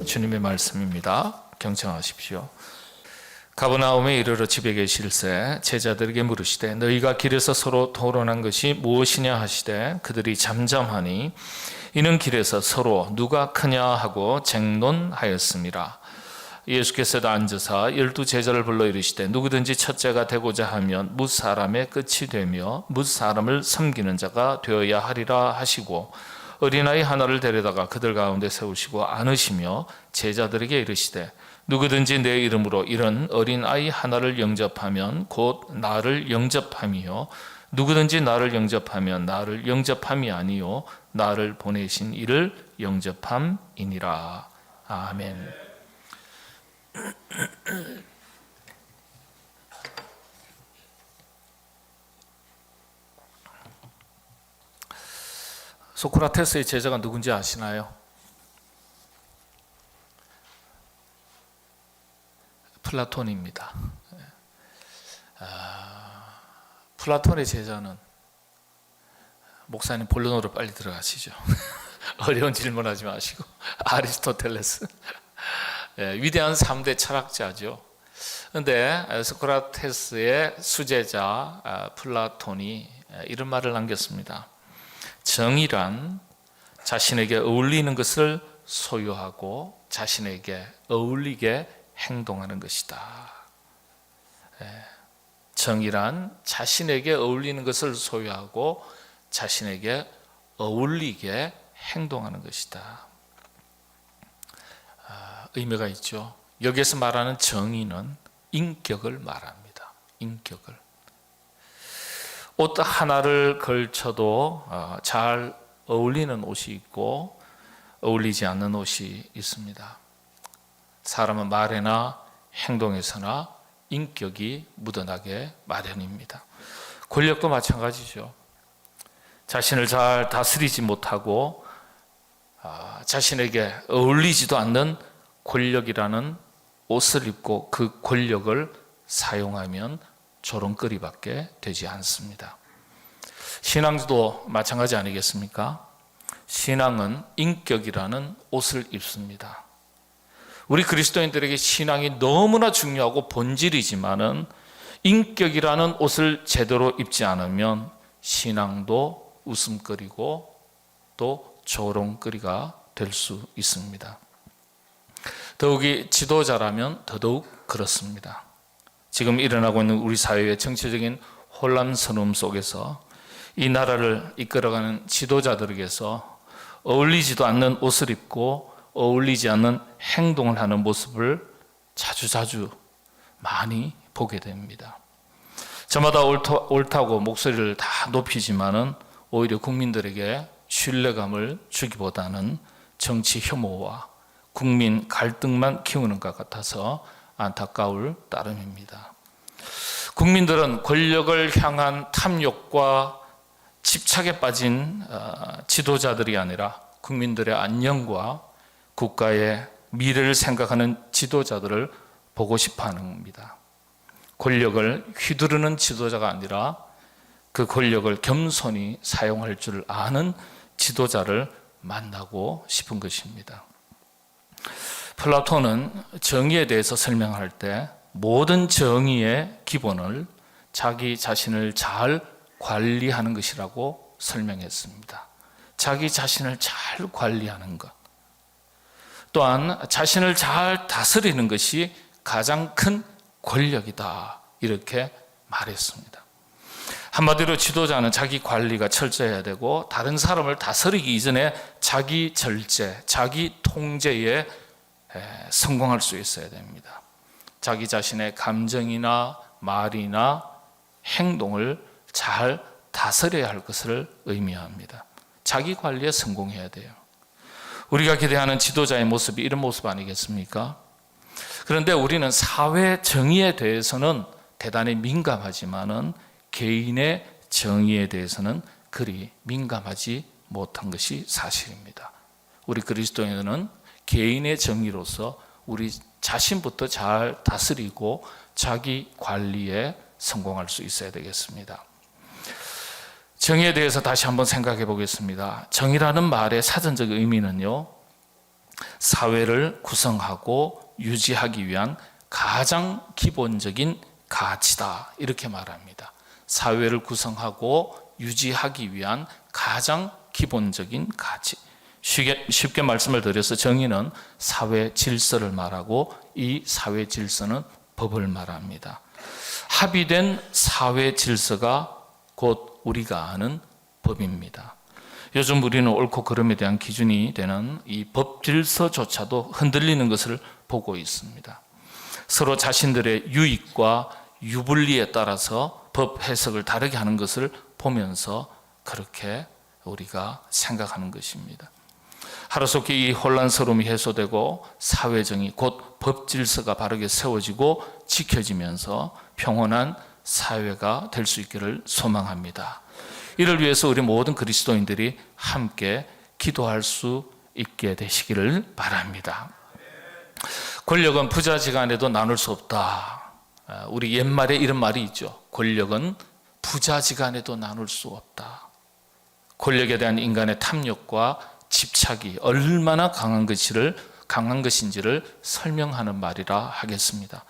주님의 말씀입니다. 경청하십시오. 가버나움에 이르러 집에 계실새 제자들에게 물으시되 너희가 길에서 서로 토론한 것이 무엇이냐 하시되 그들이 잠잠하니 이는 길에서 서로 누가 크냐 하고 쟁론하였습니다. 예수께서도 앉으사 12 제자를 불러 이르시되 누구든지 첫째가 되고자 하면 뭇 사람의 끝이 되며 뭇 사람을 섬기는 자가 되어야 하리라 하시고 어린아이 하나를 데려다가 그들 가운데 세우시고 안으시며 제자들에게 이르시되 누구든지 내 이름으로 이런 어린아이 하나를 영접하면 곧 나를 영접함이요 누구든지 나를 영접하면 나를 영접함이 아니요 나를 보내신 이를 영접함이니라. 아멘. 소크라테스의 제자가 누군지 아시나요? 플라톤입니다. 플라톤의 제자는 목사님 본론으로 빨리 들어가시죠. 어려운 질문하지 마시고 아리스토텔레스 위대한 3대 철학자죠. 그런데 소크라테스의 수제자 플라톤이 이런 말을 남겼습니다. 정의란 자신에게 어울리는 것을 소유하고 자신에게 어울리게 행동하는 것이다. 정의란 자신에게 어울리는 것을 소유하고 자신에게 어울리게 행동하는 것이다. 의미가 있죠. 여기에서 말하는 정의는 인격을 말합니다. 인격을. 옷 하나를 걸쳐도 잘 어울리는 옷이 있고 어울리지 않는 옷이 있습니다. 사람은 말에나 행동에서나 인격이 묻어나게 마련입니다. 권력도 마찬가지죠. 자신을 잘 다스리지 못하고 자신에게 어울리지도 않는 권력이라는 옷을 입고 그 권력을 사용하면 조롱거리밖에 되지 않습니다. 신앙도 마찬가지 아니겠습니까? 신앙은 인격이라는 옷을 입습니다. 우리 그리스도인들에게 신앙이 너무나 중요하고 본질이지만은 인격이라는 옷을 제대로 입지 않으면 신앙도 웃음거리고 또 조롱거리가 될 수 있습니다. 더욱이 지도자라면 더더욱 그렇습니다. 지금 일어나고 있는 우리 사회의 정치적인 혼란스러움 속에서 이 나라를 이끌어가는 지도자들에게서 어울리지도 않는 옷을 입고 어울리지 않는 행동을 하는 모습을 자주자주 많이 보게 됩니다. 저마다 옳다고 목소리를 다 높이지만은 오히려 국민들에게 신뢰감을 주기보다는 정치 혐오와 국민 갈등만 키우는 것 같아서 안타까울 따름입니다. 국민들은 권력을 향한 탐욕과 집착에 빠진 지도자들이 아니라 국민들의 안녕과 국가의 미래를 생각하는 지도자들을 보고 싶어하는 겁니다. 권력을 휘두르는 지도자가 아니라 그 권력을 겸손히 사용할 줄 아는 지도자를 만나고 싶은 것입니다. 플라톤은 정의에 대해서 설명할 때 모든 정의의 기본을 자기 자신을 잘 관리하는 것이라고 설명했습니다. 자기 자신을 잘 관리하는 것. 또한 자신을 잘 다스리는 것이 가장 큰 권력이다. 이렇게 말했습니다. 한마디로 지도자는 자기 관리가 철저해야 되고 다른 사람을 다스리기 이전에 자기 절제, 자기 통제에 성공할 수 있어야 됩니다. 자기 자신의 감정이나 말이나 행동을 잘 다스려야 할 것을 의미합니다. 자기 관리에 성공해야 돼요. 우리가 기대하는 지도자의 모습이 이런 모습 아니겠습니까? 그런데 우리는 사회 정의에 대해서는 대단히 민감하지만은 개인의 정의에 대해서는 그리 민감하지 못한 것이 사실입니다. 우리 그리스도인은 개인의 정의로서 우리 자신부터 잘 다스리고 자기 관리에 성공할 수 있어야 되겠습니다. 정의에 대해서 다시 한번 생각해 보겠습니다. 정의라는 말의 사전적 의미는요, 사회를 구성하고 유지하기 위한 가장 기본적인 가치다, 이렇게 말합니다. 사회를 구성하고 유지하기 위한 가장 기본적인 가치. 쉽게 말씀을 드려서 정의는 사회 질서를 말하고, 이 사회 질서는 법을 말합니다. 합의된 사회 질서가 곧 우리가 아는 법입니다. 요즘 우리는 옳고 그름에 대한 기준이 되는 이 법 질서조차도 흔들리는 것을 보고 있습니다. 서로 자신들의 유익과 유불리에 따라서 법 해석을 다르게 하는 것을 보면서 그렇게 우리가 생각하는 것입니다. 하루속히 이 혼란스러움이 해소되고 사회정의 곧 법 질서가 바르게 세워지고 지켜지면서 평온한 사회가 될 수 있기를 소망합니다. 이를 위해서 우리 모든 그리스도인들이 함께 기도할 수 있게 되시기를 바랍니다. 권력은 부자지간에도 나눌 수 없다. 우리 옛말에 이런 말이 있죠. 권력은 부자지간에도 나눌 수 없다. 권력에 대한 인간의 탐욕과 집착이 얼마나 강한 것인지를 설명하는 말이라 하겠습니다.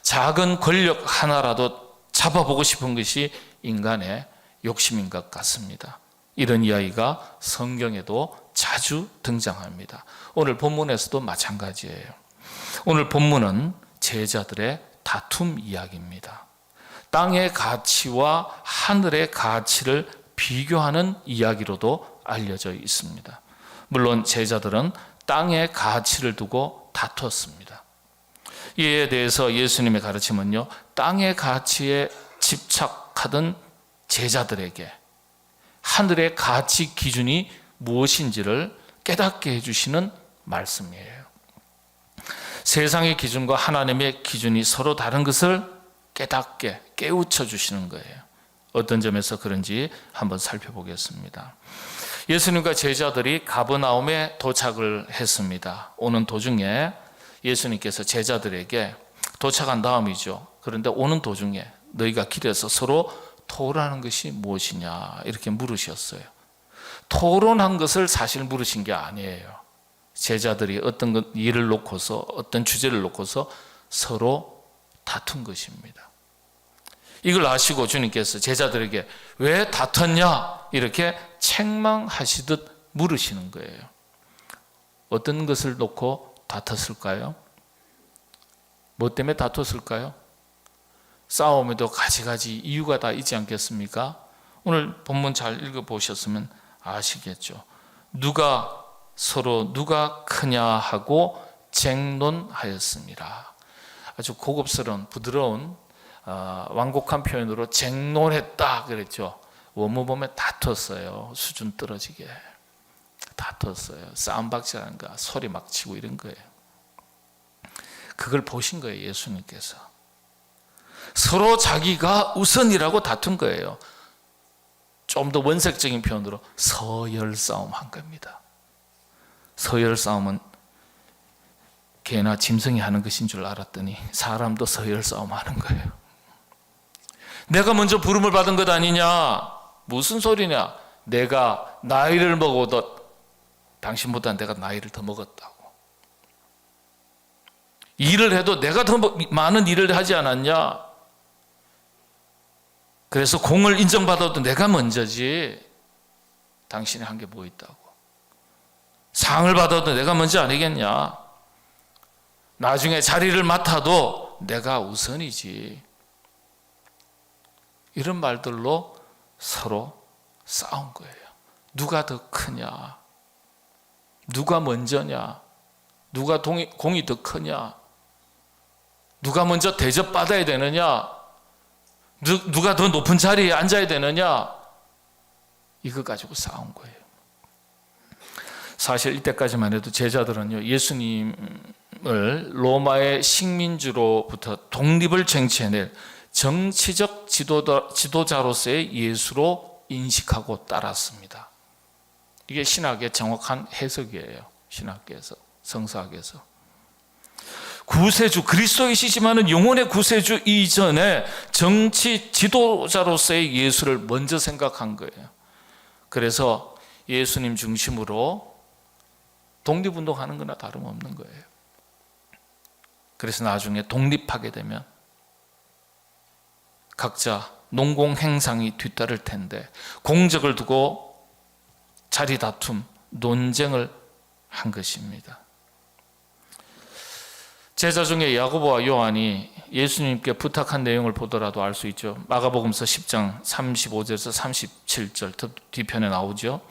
작은 권력 하나라도 잡아보고 싶은 것이 인간의 욕심인 것 같습니다. 이런 이야기가 성경에도 자주 등장합니다. 오늘 본문에서도 마찬가지예요. 오늘 본문은 제자들의 다툼 이야기입니다. 땅의 가치와 하늘의 가치를 비교하는 이야기로도 알려져 있습니다. 물론 제자들은 땅의 가치를 두고 다투었습니다. 이에 대해서 예수님의 가르침은요, 땅의 가치에 집착하던 제자들에게 하늘의 가치 기준이 무엇인지를 깨닫게 해주시는 말씀이에요. 세상의 기준과 하나님의 기준이 서로 다른 것을 깨닫게 깨우쳐 주시는 거예요. 어떤 점에서 그런지 한번 살펴보겠습니다. 예수님과 제자들이 가버나움에 도착을 했습니다. 오는 도중에 예수님께서 제자들에게 도착한 다음이죠. 그런데 오는 도중에 너희가 길에서 서로 토론하는 것이 무엇이냐 이렇게 물으셨어요. 토론한 것을 사실 물으신 게 아니에요. 제자들이 어떤 일을 놓고서 어떤 주제를 놓고서 서로 다툰 것입니다. 이걸 아시고 주님께서 제자들에게 왜 다퉜냐 이렇게 책망하시듯 물으시는 거예요. 어떤 것을 놓고 다퉜을까요? 뭐 때문에 다퉜을까요? 싸움에도 가지가지 이유가 다 있지 않겠습니까? 오늘 본문 잘 읽어보셨으면 아시겠죠. 서로 누가 크냐 하고 쟁론하였습니다. 아주 고급스러운 부드러운 완곡한 표현으로 쟁론했다 그랬죠. 원문 보면 다퉜어요. 수준 떨어지게 다퉜어요. 싸움박질하는가 소리 막 치고 이런 거예요. 그걸 보신 거예요. 예수님께서 서로 자기가 우선이라고 다툰 거예요. 좀 더 원색적인 표현으로 서열 싸움 한 겁니다. 서열 싸움은 개나 짐승이 하는 것인 줄 알았더니 사람도 서열 싸움 하는 거예요. 내가 먼저 부름을 받은 것 아니냐? 무슨 소리냐? 내가 나이를 먹어도 당신보다 내가 나이를 더 먹었다고. 일을 해도 내가 더 많은 일을 하지 않았냐? 그래서 공을 인정받아도 내가 먼저지. 당신이 한 게 뭐 있다고. 상을 받아도 내가 먼저 아니겠냐? 나중에 자리를 맡아도 내가 우선이지. 이런 말들로 서로 싸운 거예요. 누가 더 크냐? 누가 먼저냐? 누가 공이 더 크냐? 누가 먼저 대접받아야 되느냐? 누가 더 높은 자리에 앉아야 되느냐? 이거 가지고 싸운 거예요. 사실 이때까지만 해도 제자들은요, 예수님을 로마의 식민지로부터 독립을 쟁취해낼 정치적 지도자로서의 예수로 인식하고 따랐습니다. 이게 신학의 정확한 해석이에요. 신학계에서, 성서학에서. 구세주, 그리스도이시지만은 영혼의 구세주 이전에 정치 지도자로서의 예수를 먼저 생각한 거예요. 그래서 예수님 중심으로 독립운동하는 거나 다름없는 거예요. 그래서 나중에 독립하게 되면 각자 농공행상이 뒤따를 텐데 공적을 두고 자리 다툼, 논쟁을 한 것입니다. 제자 중에 야고보와 요한이 예수님께 부탁한 내용을 보더라도 알 수 있죠. 마가복음서 10장 35절에서 37절 뒤편에 나오죠.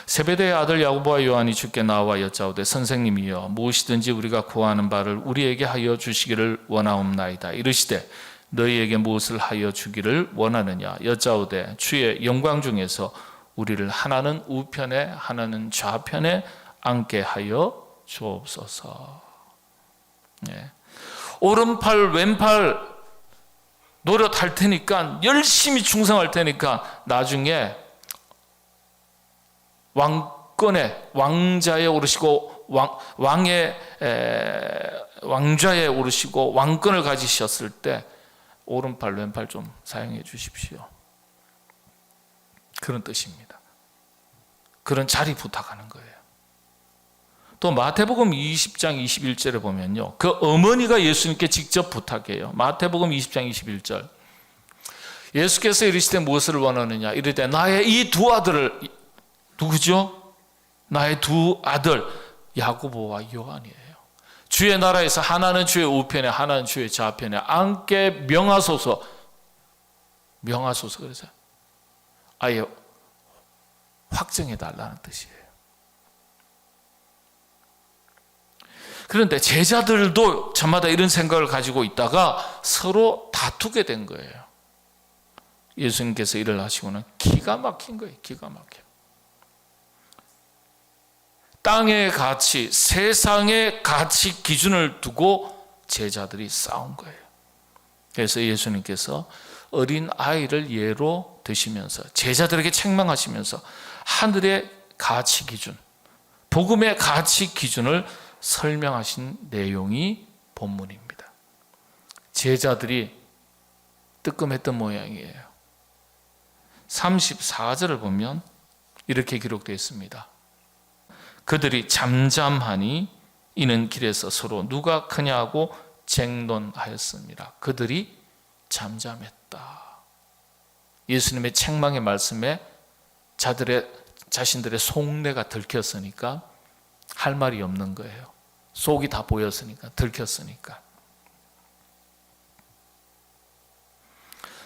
세베대의 아들 야고보와 요한이 주께 나와 여짜오되 선생님이여 무엇이든지 우리가 구하는 바를 우리에게 하여 주시기를 원하옵나이다. 이르시되 너희에게 무엇을 하여 주기를 원하느냐 여짜오되 주의 영광 중에서 우리를 하나는 우편에 하나는 좌편에 앉게 하여 주옵소서. 네. 오른팔 왼팔 노릇할 테니까 열심히 충성할 테니까 나중에 왕권에 왕자에 오르시고 왕의 왕좌에 오르시고 왕권을 가지셨을 때 오른팔 왼팔 좀 사용해 주십시오. 그런 뜻입니다. 그런 자리 부탁하는 거예요. 또 마태복음 20장 21절에 보면요, 그 어머니가 예수님께 직접 부탁해요. 마태복음 20장 21절 예수께서 이르시되 무엇을 원하느냐 이르되 나의 이 두 아들을, 누구죠? 나의 두 아들 야고보와 요한이에요. 주의 나라에서 하나는 주의 우편에 하나는 주의 좌편에 앉게 명하소서. 명하소서. 그래서 아예 확정해 달라는 뜻이에요. 그런데 제자들도 저마다 이런 생각을 가지고 있다가 서로 다투게 된 거예요. 예수님께서 일을 하시고는 기가 막힌 거예요. 기가 막혀. 땅의 가치, 세상의 가치 기준을 두고 제자들이 싸운 거예요. 그래서 예수님께서 어린 아이를 예로 드시면서 제자들에게 책망하시면서 하늘의 가치 기준, 복음의 가치 기준을 설명하신 내용이 본문입니다. 제자들이 뜨끔했던 모양이에요. 34절을 보면 이렇게 기록되어 있습니다. 그들이 잠잠하니 이는 길에서 서로 누가 크냐고 쟁론하였습니다. 그들이 잠잠했다. 예수님의 책망의 말씀에 자신들의 속내가 들켰으니까 할 말이 없는 거예요. 속이 다 보였으니까, 들켰으니까.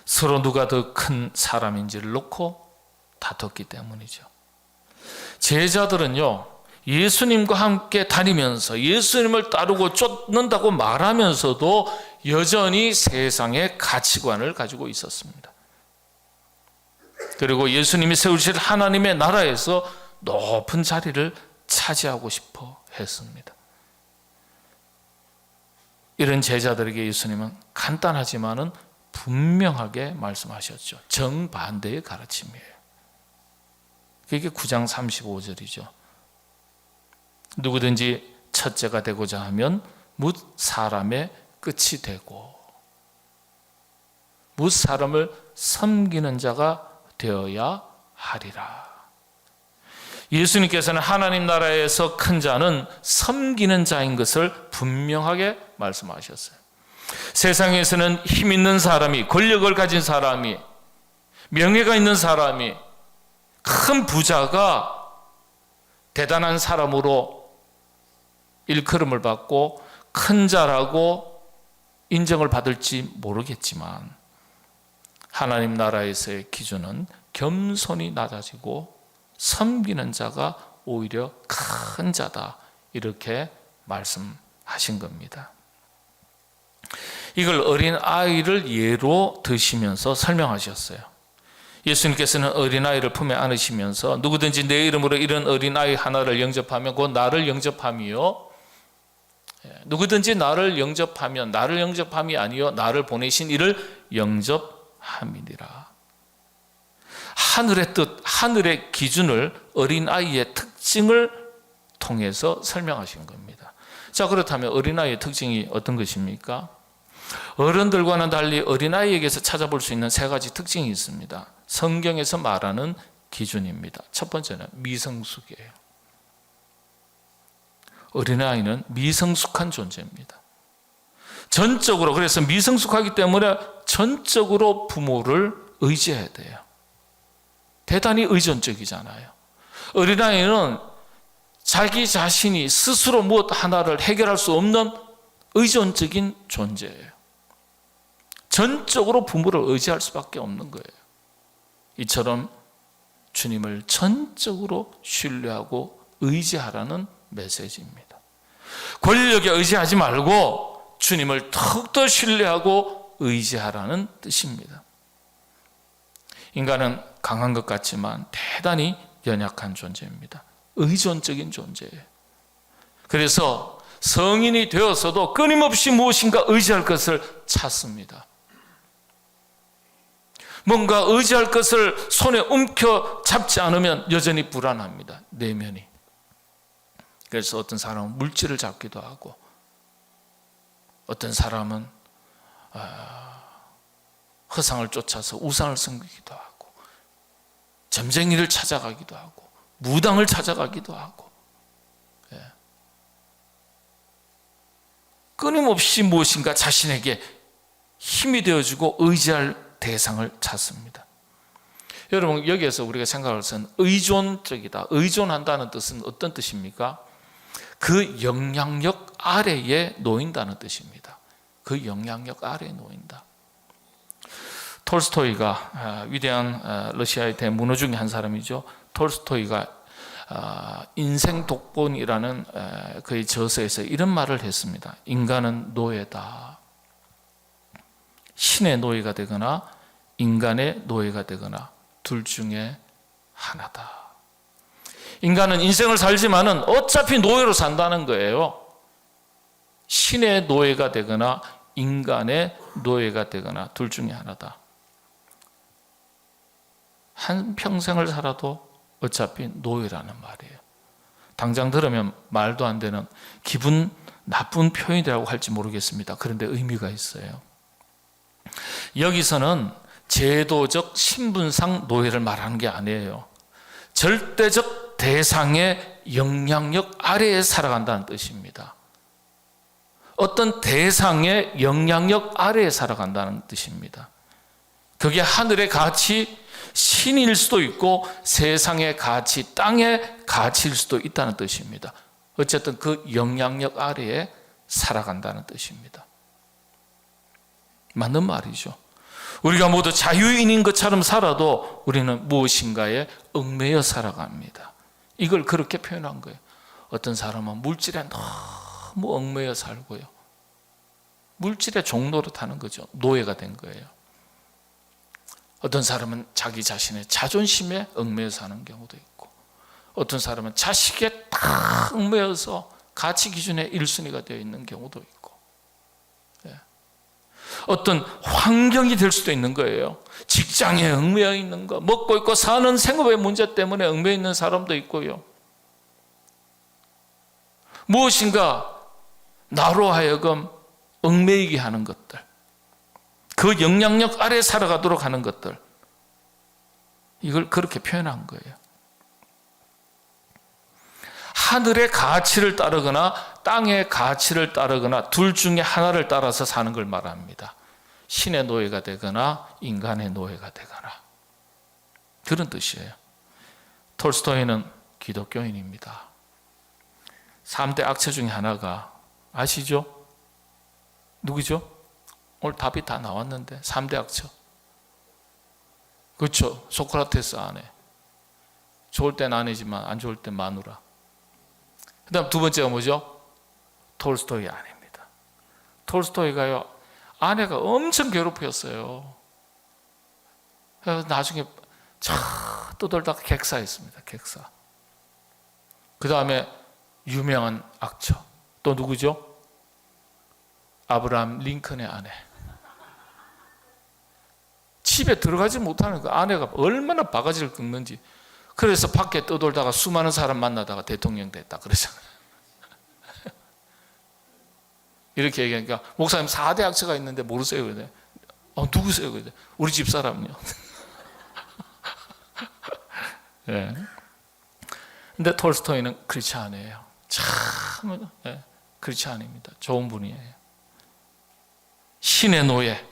서로 누가 더 큰 사람인지를 놓고 다퉜기 때문이죠. 제자들은요, 예수님과 함께 다니면서 예수님을 따르고 쫓는다고 말하면서도 여전히 세상의 가치관을 가지고 있었습니다. 그리고 예수님이 세우실 하나님의 나라에서 높은 자리를 차지하고 싶어 했습니다. 이런 제자들에게 예수님은 간단하지만은 분명하게 말씀하셨죠. 정반대의 가르침이에요. 그게 9장 35절이죠. 누구든지 첫째가 되고자 하면 뭇 사람의 끝이 되고 뭇 사람을 섬기는 자가 되어야 하리라. 예수님께서는 하나님 나라에서 큰 자는 섬기는 자인 것을 분명하게 말씀하셨어요. 세상에서는 힘 있는 사람이, 권력을 가진 사람이, 명예가 있는 사람이, 큰 부자가 대단한 사람으로 일컬음을 받고 큰 자라고 인정을 받을지 모르겠지만 하나님 나라에서의 기준은 겸손이 낮아지고 섬기는 자가 오히려 큰 자다, 이렇게 말씀하신 겁니다. 이걸 어린아이를 예로 드시면서 설명하셨어요. 예수님께서는 어린아이를 품에 안으시면서 누구든지 내 이름으로 이런 어린아이 하나를 영접하면 곧 나를 영접함이요, 누구든지 나를 영접하면 나를 영접함이 아니요 나를 보내신 이를 영접함이니라. 하늘의 뜻, 하늘의 기준을 어린아이의 특징을 통해서 설명하신 겁니다. 자, 그렇다면 어린아이의 특징이 어떤 것입니까? 어른들과는 달리 어린아이에게서 찾아볼 수 있는 세 가지 특징이 있습니다. 성경에서 말하는 기준입니다. 첫 번째는 미성숙이에요. 어린아이는 미성숙한 존재입니다. 전적으로, 그래서 미성숙하기 때문에 전적으로 부모를 의지해야 돼요. 대단히 의존적이잖아요. 어린아이는 자기 자신이 스스로 무엇 하나를 해결할 수 없는 의존적인 존재예요. 전적으로 부모를 의지할 수밖에 없는 거예요. 이처럼 주님을 전적으로 신뢰하고 의지하라는 메시지입니다. 권력에 의지하지 말고 주님을 더욱더 신뢰하고 의지하라는 뜻입니다. 인간은 강한 것 같지만 대단히 연약한 존재입니다. 의존적인 존재예요. 그래서 성인이 되어서도 끊임없이 무엇인가 의지할 것을 찾습니다. 뭔가 의지할 것을 손에 움켜 잡지 않으면 여전히 불안합니다. 내면이. 그래서 어떤 사람은 물질을 잡기도 하고, 어떤 사람은 허상을 쫓아서 우상을 섬기기도 하고, 점쟁이를 찾아가기도 하고, 무당을 찾아가기도 하고, 끊임없이 무엇인가 자신에게 힘이 되어주고 의지할 대상을 찾습니다. 여러분, 여기에서 우리가 생각할 것은 의존적이다. 의존한다는 뜻은 어떤 뜻입니까? 그 영향력 아래에 놓인다는 뜻입니다. 그 영향력 아래에 놓인다. 톨스토이가 위대한 러시아의 대문호 중에 한 사람이죠. 톨스토이가 인생 독본이라는 그의 저서에서 이런 말을 했습니다. 인간은 노예다. 신의 노예가 되거나 인간의 노예가 되거나 둘 중에 하나다. 인간은 인생을 살지만은 어차피 노예로 산다는 거예요. 신의 노예가 되거나 인간의 노예가 되거나 둘 중에 하나다. 한 평생을 살아도 어차피 노예라는 말이에요. 당장 들으면 말도 안 되는 기분 나쁜 표현이라고 할지 모르겠습니다. 그런데 의미가 있어요. 여기서는 제도적 신분상 노예를 말하는 게 아니에요. 절대적 대상의 영향력 아래에 살아간다는 뜻입니다. 어떤 대상의 영향력 아래에 살아간다는 뜻입니다. 그게 하늘의 가치, 신일 수도 있고 세상의 가치, 땅의 가치일 수도 있다는 뜻입니다. 어쨌든 그 영향력 아래에 살아간다는 뜻입니다. 맞는 말이죠. 우리가 모두 자유인인 것처럼 살아도 우리는 무엇인가에 얽매여 살아갑니다. 이걸 그렇게 표현한 거예요. 어떤 사람은 물질에 너무 얽매여 살고요. 물질의 종로로 타는 거죠. 노예가 된 거예요. 어떤 사람은 자기 자신의 자존심에 얽매여 사는 경우도 있고, 어떤 사람은 자식에 딱 얽매여서 가치 기준의 1순위가 되어 있는 경우도 있고, 어떤 환경이 될 수도 있는 거예요. 직장에 얽매여 있는 거, 먹고 있고 사는 생업의 문제 때문에 얽매여 있는 사람도 있고요. 무엇인가 나로 하여금 얽매이게 하는 것들, 그 영향력 아래 살아가도록 하는 것들, 이걸 그렇게 표현한 거예요. 하늘의 가치를 따르거나 땅의 가치를 따르거나 둘 중에 하나를 따라서 사는 걸 말합니다. 신의 노예가 되거나 인간의 노예가 되거나, 그런 뜻이에요. 톨스토이는 기독교인입니다. 3대 악체 중에 하나가 아시죠? 누구죠? 오늘 답이 다 나왔는데 3대 악체. 그렇죠. 소크라테스 아내. 좋을 땐 아내지만 안 좋을 땐 마누라. 그 다음 두 번째가 뭐죠? 톨스토이 아내입니다. 톨스토이가요, 아내가 엄청 괴롭혔어요. 그래서 나중에 떠돌다가 객사했습니다. 객사. 그 다음에 유명한 악처. 또 누구죠? 아브라함 링컨의 아내. 집에 들어가지 못하는 그 아내가 얼마나 바가지를 긁는지. 그래서 밖에 떠돌다가 수많은 사람 만나다가 대통령 됐다 그러잖아요. 이렇게 얘기하니까 목사님 4대 악처가 있는데 모르세요? 그래. 누구세요? 그래. 우리 집 사람요. 네. 근데 톨스토이는 그렇지 않아요. 참 참 그렇지 않습니다. 좋은 분이에요. 신의 노예,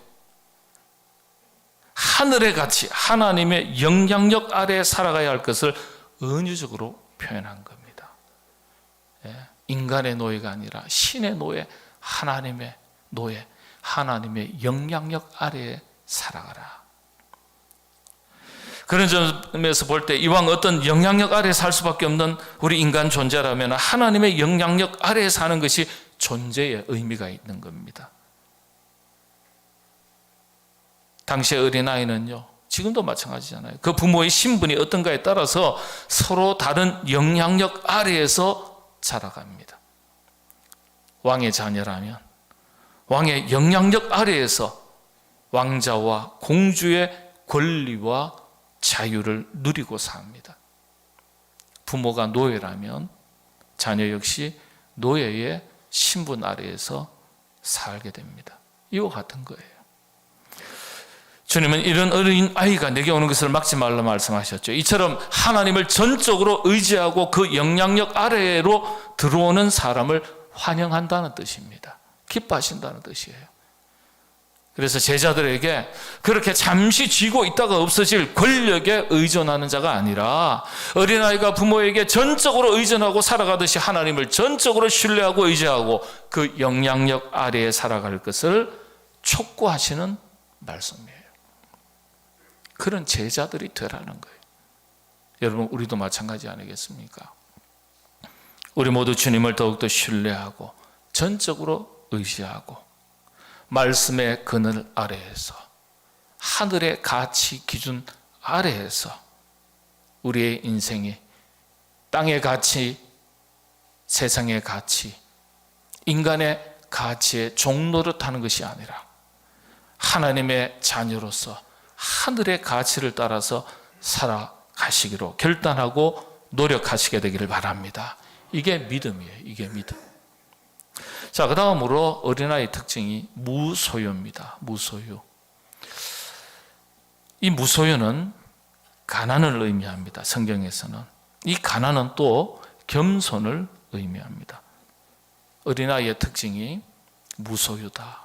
하늘의 가치, 하나님의 영향력 아래에 살아가야 할 것을 은유적으로 표현한 겁니다. 인간의 노예가 아니라 신의 노예, 하나님의 노예, 하나님의 영향력 아래에 살아가라. 그런 점에서 볼 때 이왕 어떤 영향력 아래에 살 수밖에 없는 우리 인간 존재라면 하나님의 영향력 아래에 사는 것이 존재의 의미가 있는 겁니다. 당시의 어린아이는요, 지금도 마찬가지잖아요. 그 부모의 신분이 어떤가에 따라서 서로 다른 영향력 아래에서 자라갑니다. 왕의 자녀라면 왕의 영향력 아래에서 왕자와 공주의 권리와 자유를 누리고 삽니다. 부모가 노예라면 자녀 역시 노예의 신분 아래에서 살게 됩니다. 이와 같은 거예요. 주님은 이런 어린 아이가 내게 오는 것을 막지 말라 말씀하셨죠. 이처럼 하나님을 전적으로 의지하고 그 영향력 아래로 들어오는 사람을 환영한다는 뜻입니다. 기뻐하신다는 뜻이에요. 그래서 제자들에게 그렇게 잠시 쥐고 있다가 없어질 권력에 의존하는 자가 아니라 어린아이가 부모에게 전적으로 의존하고 살아가듯이 하나님을 전적으로 신뢰하고 의지하고 그 영향력 아래에 살아갈 것을 촉구하시는 말씀이에요. 그런 제자들이 되라는 거예요. 여러분, 우리도 마찬가지 아니겠습니까? 우리 모두 주님을 더욱더 신뢰하고 전적으로 의지하고 말씀의 그늘 아래에서 하늘의 가치 기준 아래에서 우리의 인생이 땅의 가치, 세상의 가치, 인간의 가치의 종노릇하는 것이 아니라 하나님의 자녀로서 하늘의 가치를 따라서 살아가시기로 결단하고 노력하시게 되기를 바랍니다. 이게 믿음이에요. 이게 믿음. 자, 그 다음으로 어린아이의 특징이 무소유입니다. 무소유. 이 무소유는 가난을 의미합니다. 성경에서는. 이 가난은 또 겸손을 의미합니다. 어린아이의 특징이 무소유다.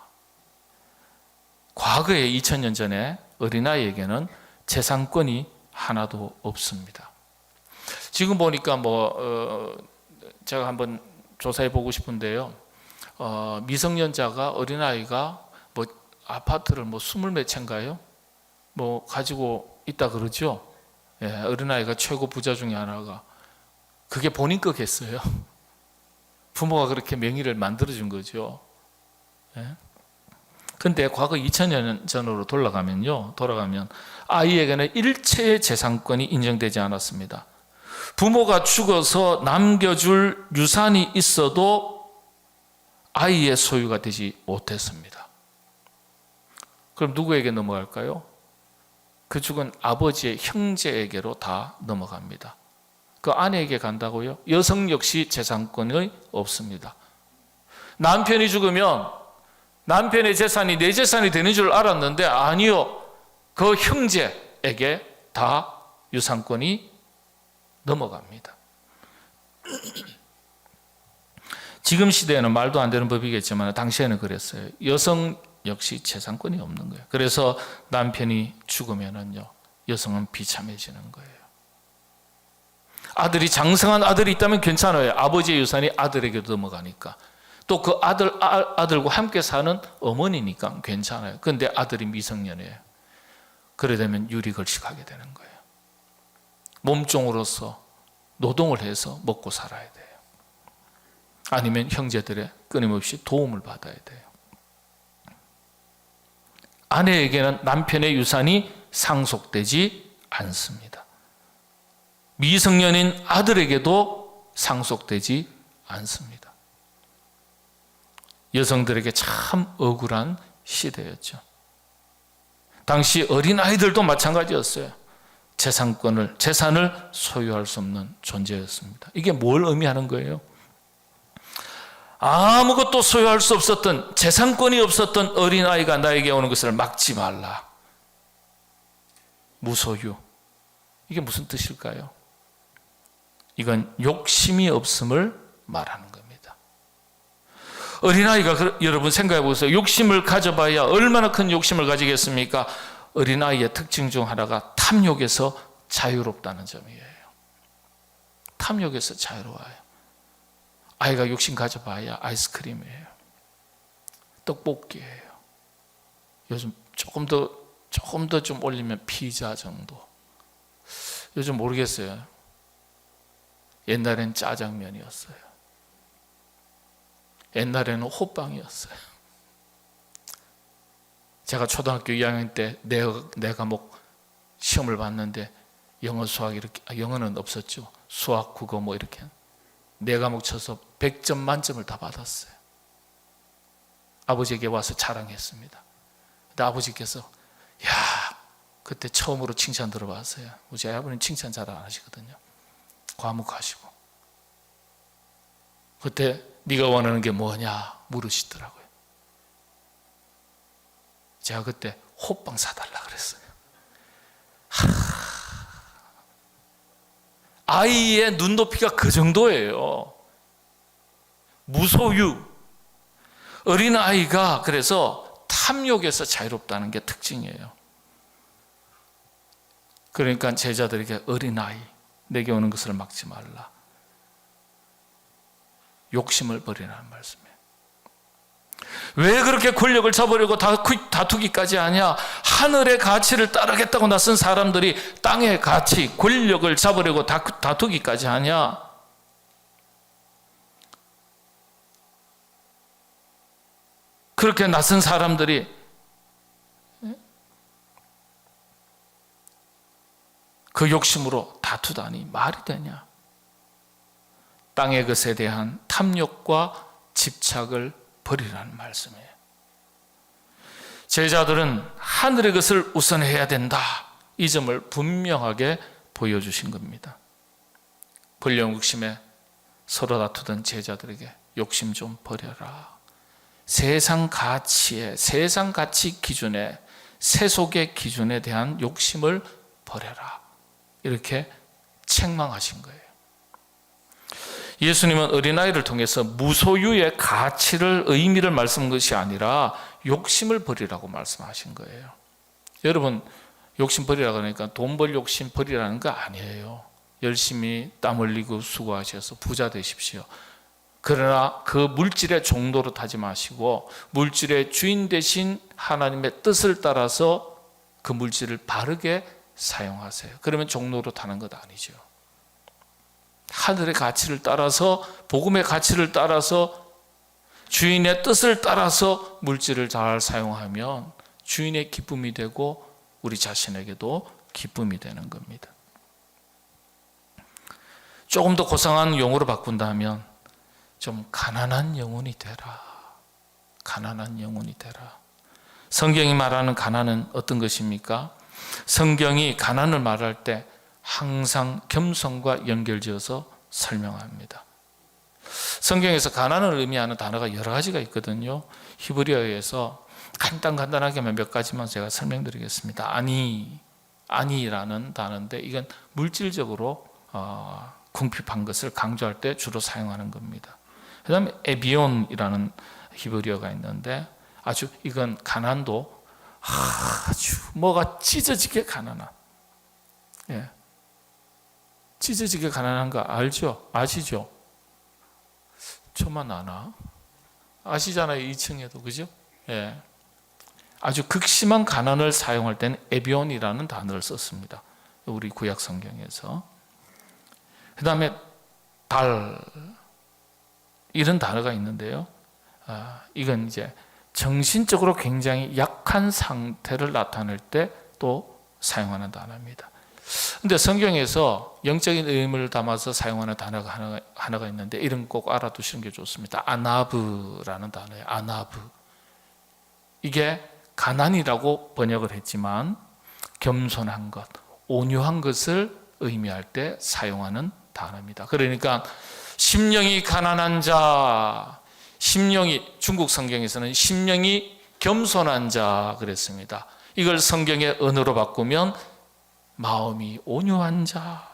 과거에 2000년 전에 어린아이에게는 재산권이 하나도 없습니다. 지금 보니까 제가 한번 조사해 보고 싶은데요. 미성년자가 어린아이가 아파트를 20몇 채인가요? 가지고 있다 그러죠. 예, 어린아이가 최고 부자 중에 하나가. 그게 본인 거겠어요. 부모가 그렇게 명의를 만들어준 거죠. 예? 근데 과거 2000년 전으로 돌아가면 아이에게는 일체의 재산권이 인정되지 않았습니다. 부모가 죽어서 남겨줄 유산이 있어도 아이의 소유가 되지 못했습니다. 그럼 누구에게 넘어갈까요? 그 죽은 아버지의 형제에게로 다 넘어갑니다. 그 아내에게 간다고요? 여성 역시 재산권이 없습니다. 남편이 죽으면 남편의 재산이 내 재산이 되는 줄 알았는데 아니요. 그 형제에게 다 유산권이 넘어갑니다. 지금 시대에는 말도 안 되는 법이겠지만 당시에는 그랬어요. 여성 역시 재산권이 없는 거예요. 그래서 남편이 죽으면은요, 여성은 비참해지는 거예요. 아들이 장성한 아들이 있다면 괜찮아요. 아버지의 유산이 아들에게도 넘어가니까. 또 그 아들과 함께 사는 어머니니까 괜찮아요. 그런데 아들이 미성년이에요. 그래 되면 유리걸식하게 되는 거예요. 몸종으로서 노동을 해서 먹고 살아야 돼요. 아니면 형제들의 끊임없이 도움을 받아야 돼요. 아내에게는 남편의 유산이 상속되지 않습니다. 미성년인 아들에게도 상속되지 않습니다. 여성들에게 참 억울한 시대였죠. 당시 어린아이들도 마찬가지였어요. 재산을 소유할 수 없는 존재였습니다. 이게 뭘 의미하는 거예요? 아무것도 소유할 수 없었던, 재산권이 없었던 어린아이가 나에게 오는 것을 막지 말라. 무소유. 이게 무슨 뜻일까요? 이건 욕심이 없음을 말하는 겁니다. 어린아이가 여러분 생각해 보세요. 욕심을 가져봐야 얼마나 큰 욕심을 가지겠습니까? 어린아이의 특징 중 하나가 탐욕에서 자유롭다는 점이에요. 탐욕에서 자유로워요. 아이가 욕심 가져봐야 아이스크림이에요. 떡볶이예요. 요즘 조금 더 좀 올리면 피자 정도. 요즘 모르겠어요. 옛날엔 짜장면이었어요. 옛날에는 호빵이었어요. 제가 초등학교 2학년 때 내 과목 시험을 봤는데 영어, 수학 이렇게, 영어는 없었죠. 수학, 국어 뭐 이렇게 네 과목 쳐서 100점 만점을 다 받았어요. 아버지에게 와서 자랑했습니다. 근데 아버지께서 야, 그때 처음으로 칭찬 들어봤어요. 우리 아버님 칭찬 잘 안 하시거든요. 과묵하시고. 그때 네가 원하는 게 뭐냐 물으시더라고요. 제가 그때 호빵 사달라 그랬어요. 아이의 눈높이가 그 정도예요. 무소유. 어린아이가 그래서 탐욕에서 자유롭다는 게 특징이에요. 그러니까 제자들에게 어린아이, 내게 오는 것을 막지 말라. 욕심을 버리라는 말씀이에요. 왜 그렇게 권력을 잡으려고 다투기까지 하냐? 하늘의 가치를 따르겠다고 나선 사람들이 땅의 가치, 권력을 잡으려고 다투기까지 하냐? 그렇게 나선 사람들이 그 욕심으로 다투다니 말이 되냐? 땅의 것에 대한 탐욕과 집착을 버리라는 말씀이에요. 제자들은 하늘의 것을 우선해야 된다. 이 점을 분명하게 보여주신 겁니다. 권력 욕심에 서로 다투던 제자들에게 욕심 좀 버려라. 세상 가치에, 세상 가치 기준에, 세속의 기준에 대한 욕심을 버려라. 이렇게 책망하신 거예요. 예수님은 어린아이를 통해서 무소유의 가치를, 의미를 말씀한 것이 아니라 욕심을 버리라고 말씀하신 거예요. 여러분, 욕심 버리라고 하니까 돈 벌 욕심 버리라는 거 아니에요. 열심히 땀 흘리고 수고하셔서 부자 되십시오. 그러나 그 물질의 종로로 타지 마시고 물질의 주인 되신 하나님의 뜻을 따라서 그 물질을 바르게 사용하세요. 그러면 종로로 타는 것 아니죠. 하늘의 가치를 따라서, 복음의 가치를 따라서, 주인의 뜻을 따라서 물질을 잘 사용하면 주인의 기쁨이 되고 우리 자신에게도 기쁨이 되는 겁니다. 조금 더 고상한 용어로 바꾼다면 좀 가난한 영혼이 되라. 가난한 영혼이 되라. 성경이 말하는 가난은 어떤 것입니까? 성경이 가난을 말할 때 항상 겸손과 연결지어서 설명합니다. 성경에서 가난을 의미하는 단어가 여러 가지가 있거든요. 히브리어에서 간단하게만 몇 가지만 제가 설명드리겠습니다. 아니라는 단어인데 이건 물질적으로 궁핍한 것을 강조할 때 주로 사용하는 겁니다. 그 다음에 에비온이라는 히브리어가 있는데 아주 이건 가난도 아주 뭐가 찢어지게 가난한, 예. 찢어지게 가난한 거 알죠? 아시죠? 저만 아나? 아시잖아요. 2층에도, 그죠? 예. 아주 극심한 가난을 사용할 때는 에비온이라는 단어를 썼습니다. 우리 구약 성경에서. 그 다음에 달, 이런 단어가 있는데요. 이건 이제 정신적으로 굉장히 약한 상태를 나타낼 때 또 사용하는 단어입니다. 근데 성경에서 영적인 의미를 담아서 사용하는 단어가 하나가 있는데 이름 꼭 알아두시는 게 좋습니다. 아나브라는 단어예요. 아나브. 이게 가난이라고 번역을 했지만 겸손한 것, 온유한 것을 의미할 때 사용하는 단어입니다. 그러니까 심령이 가난한 자, 중국 성경에서는 심령이 겸손한 자 그랬습니다. 이걸 성경의 언어로 바꾸면 마음이 온유한 자,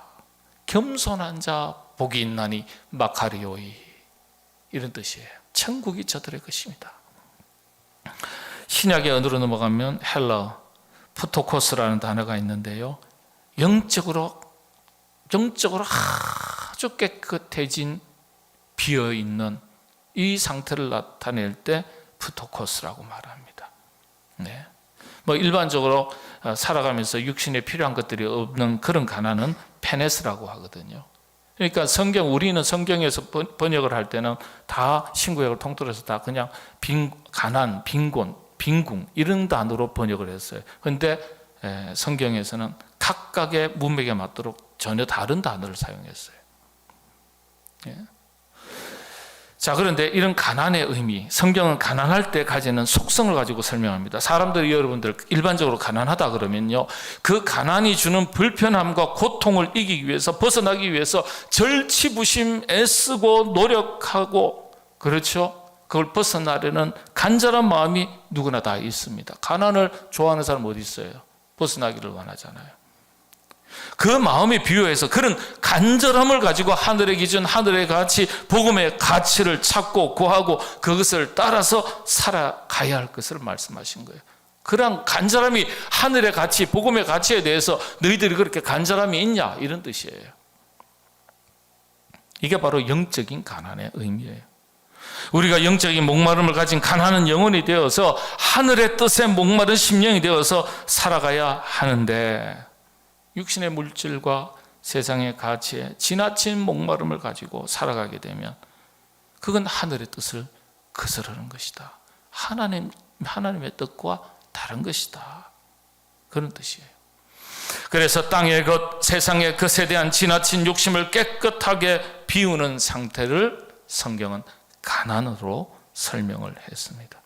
겸손한 자, 복이 있나니 마카리오이, 이런 뜻이에요. 천국이 저들의 것입니다. 신약의 언어로 넘어가면 헬러 푸토코스라는 단어가 있는데요, 영적으로 아주 깨끗해진 비어있는 이 상태를 나타낼 때 푸토코스라고 말합니다. 네. 일반적으로 살아가면서 육신에 필요한 것들이 없는 그런 가난은 페네스라고 하거든요. 그러니까 우리는 성경에서 번역을 할 때는 다 신구약을 통틀어서 다 그냥 가난, 빈곤, 빈궁 이런 단어로 번역을 했어요. 그런데 성경에서는 각각의 문맥에 맞도록 전혀 다른 단어를 사용했어요. 예. 자, 그런데 이런 가난의 의미, 성경은 가난할 때 가지는 속성을 가지고 설명합니다. 사람들이 여러분들 일반적으로 가난하다 그러면요, 그 가난이 주는 불편함과 고통을 이기기 위해서, 벗어나기 위해서 절치부심 애쓰고 노력하고, 그렇죠? 그걸 벗어나려는 간절한 마음이 누구나 다 있습니다. 가난을 좋아하는 사람 어디 있어요? 벗어나기를 원하잖아요. 그 마음에 비유해서 그런 간절함을 가지고 하늘의 기준, 하늘의 가치, 복음의 가치를 찾고 구하고 그것을 따라서 살아가야 할 것을 말씀하신 거예요. 그런 간절함이, 하늘의 가치, 복음의 가치에 대해서 너희들이 그렇게 간절함이 있냐, 이런 뜻이에요. 이게 바로 영적인 가난의 의미예요. 우리가 영적인 목마름을 가진 가난한 영혼이 되어서 하늘의 뜻에 목마른 심령이 되어서 살아가야 하는데, 육신의 물질과 세상의 가치에 지나친 목마름을 가지고 살아가게 되면 그건 하늘의 뜻을 거스르는 것이다. 하나님의 뜻과 다른 것이다. 그런 뜻이에요. 그래서 땅의 것, 세상의 것에 대한 지나친 욕심을 깨끗하게 비우는 상태를 성경은 가난으로 설명을 했습니다.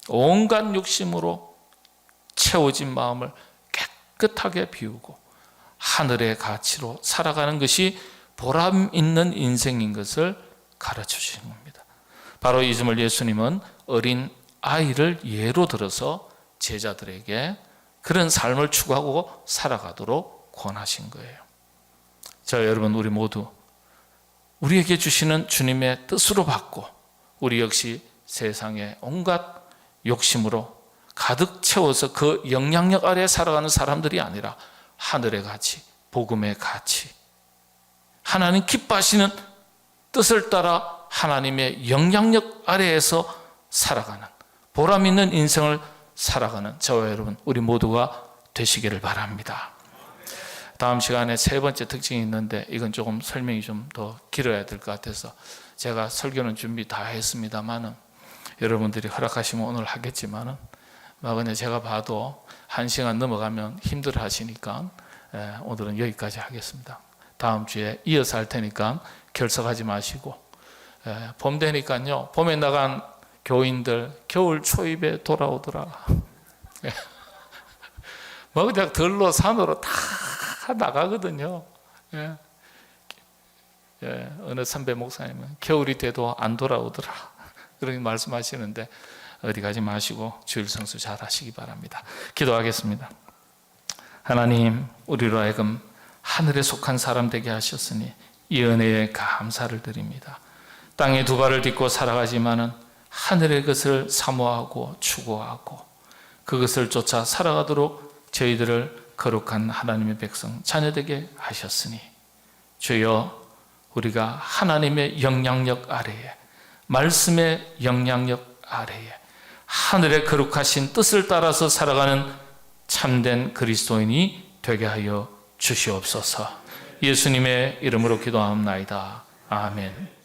온갖 욕심으로 채워진 마음을 깨끗하게 비우고 하늘의 가치로 살아가는 것이 보람 있는 인생인 것을 가르쳐 주신 겁니다. 바로 이 점을 예수님은 어린 아이를 예로 들어서 제자들에게 그런 삶을 추구하고 살아가도록 권하신 거예요. 자, 여러분, 우리 모두 우리에게 주시는 주님의 뜻으로 받고 우리 역시 세상의 온갖 욕심으로 가득 채워서 그 영향력 아래에 살아가는 사람들이 아니라 하늘의 가치, 복음의 가치, 하나님 기뻐하시는 뜻을 따라 하나님의 영향력 아래에서 살아가는 보람 있는 인생을 살아가는 저와 여러분, 우리 모두가 되시기를 바랍니다. 다음 시간에 세 번째 특징이 있는데 이건 조금 설명이 좀 더 길어야 될 것 같아서 제가 설교는 준비 다 했습니다만은 여러분들이 허락하시면 오늘 하겠지만은 그냥 제가 봐도 1시간 넘어가면 힘들어 하시니까 오늘은 여기까지 하겠습니다. 다음 주에 이어서 할 테니까 결석하지 마시고, 봄 되니까요, 봄에 나간 교인들 겨울 초입에 돌아오더라. 그냥 들로 산으로 다 나가거든요. 어느 선배 목사님은 겨울이 돼도 안 돌아오더라, 그렇게 말씀하시는데 어디 가지 마시고 주일 성수 잘 하시기 바랍니다. 기도하겠습니다. 하나님, 우리로 하여금 하늘에 속한 사람 되게 하셨으니 이 은혜에 감사를 드립니다. 땅에 두 발을 딛고 살아가지만은 하늘의 것을 사모하고 추구하고 그것을 쫓아 살아가도록 저희들을 거룩한 하나님의 백성 자녀되게 하셨으니 주여, 우리가 하나님의 영향력 아래에, 말씀의 영향력 아래에 하늘의 거룩하신 뜻을 따라서 살아가는 참된 그리스도인이 되게 하여 주시옵소서. 예수님의 이름으로 기도하옵나이다. 아멘.